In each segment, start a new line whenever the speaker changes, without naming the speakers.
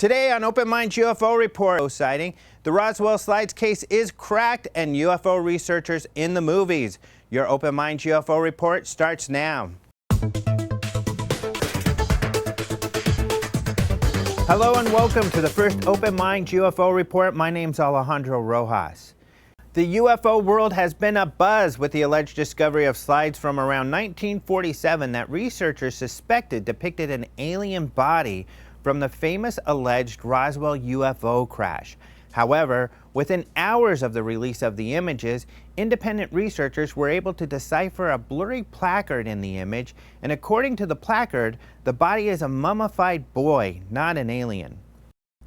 Today on Open Minds UFO Report sighting, the Roswell slides case is cracked and UFO researchers in the movies. Your Open Minds UFO Report starts now. Hello and welcome to the first Open Minds UFO Report. My name's Alejandro Rojas. The UFO world has been abuzz with the alleged discovery of slides from around 1947 that researchers suspected depicted an alien body from the famous alleged Roswell UFO crash. However, within hours of the release of the images, independent researchers were able to decipher a blurry placard in the image, and according to the placard, the body is a mummified boy, not an alien.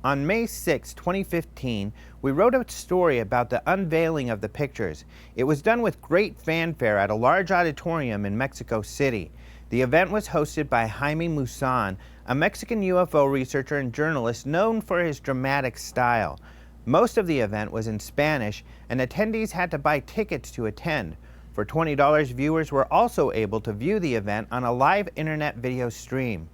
On May 6, 2015, we wrote a story about the unveiling of the pictures. It was done with great fanfare at a large auditorium in Mexico City. The event was hosted by Jaime Maussan, a Mexican UFO researcher and journalist known for his dramatic style. Most of the event was in Spanish, and attendees had to buy tickets to attend. For $20, viewers were also able to view the event on a live internet video stream.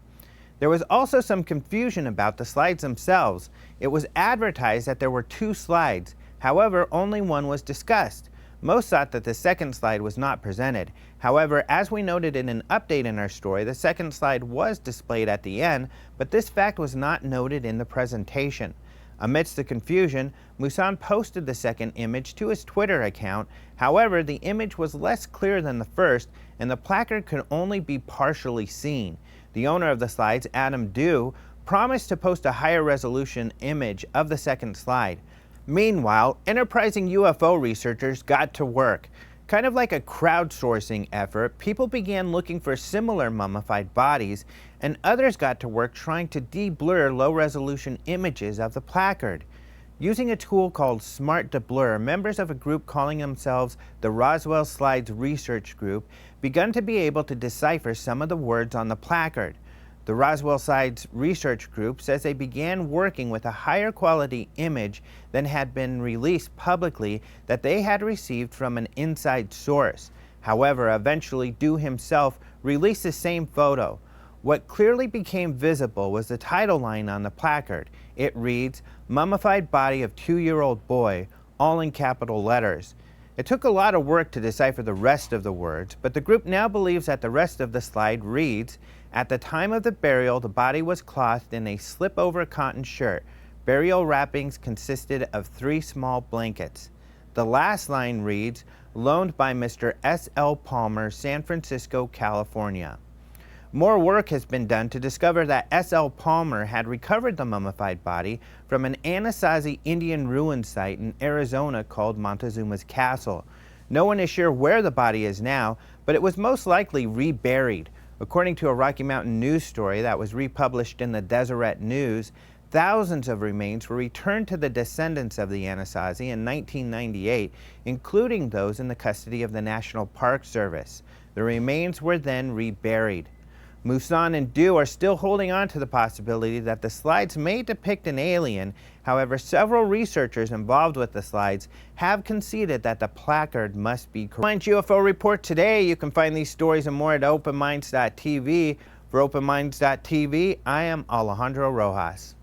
There was also some confusion about the slides themselves. It was advertised that there were 2 slides. However, only one was discussed. Most thought that the second slide was not presented. However, as we noted in an update in our story, the second slide was displayed at the end, but this fact was not noted in the presentation. Amidst the confusion, Maussan posted the second image to his Twitter account. However, the image was less clear than the first, and the placard could only be partially seen. The owner of the slides, Adam Dew, promised to post a higher resolution image of the second slide. Meanwhile, enterprising UFO researchers got to work. Kind of like a crowdsourcing effort, people began looking for similar mummified bodies, and others got to work trying to de-blur low-resolution images of the placard. Using a tool called Smart Deblur, members of a group calling themselves the Roswell Slides Research Group begun to be able to decipher some of the words on the placard. The Roswell Slides Research Group says they began working with a higher quality image than had been released publicly that they had received from an inside source. However, eventually Dew himself released the same photo. What clearly became visible was the title line on the placard. It reads, "Mummified Body of 2-year-old Boy," all in capital letters. It took a lot of work to decipher the rest of the words, but the group now believes that the rest of the slide reads, "At the time of the burial, the body was clothed in a slip-over cotton shirt. Burial wrappings consisted of 3 small blankets." The last line reads, "Loaned by Mr. S.L. Palmer, San Francisco, California." More work has been done to discover that S.L. Palmer had recovered the mummified body from an Anasazi Indian ruin site in Arizona called Montezuma's Castle. No one is sure where the body is now, but it was most likely reburied. According to a Rocky Mountain news story that was republished in the Deseret News, thousands of remains were returned to the descendants of the Anasazi in 1998, including those in the custody of the National Park Service. The remains were then reburied. Maussan and Dew are still holding on to the possibility that the slides may depict an alien. However, several researchers involved with the slides have conceded that the placard must be correct. Minds UFO Report today. You can find these stories and more at openminds.tv. For openminds.tv, I am Alejandro Rojas.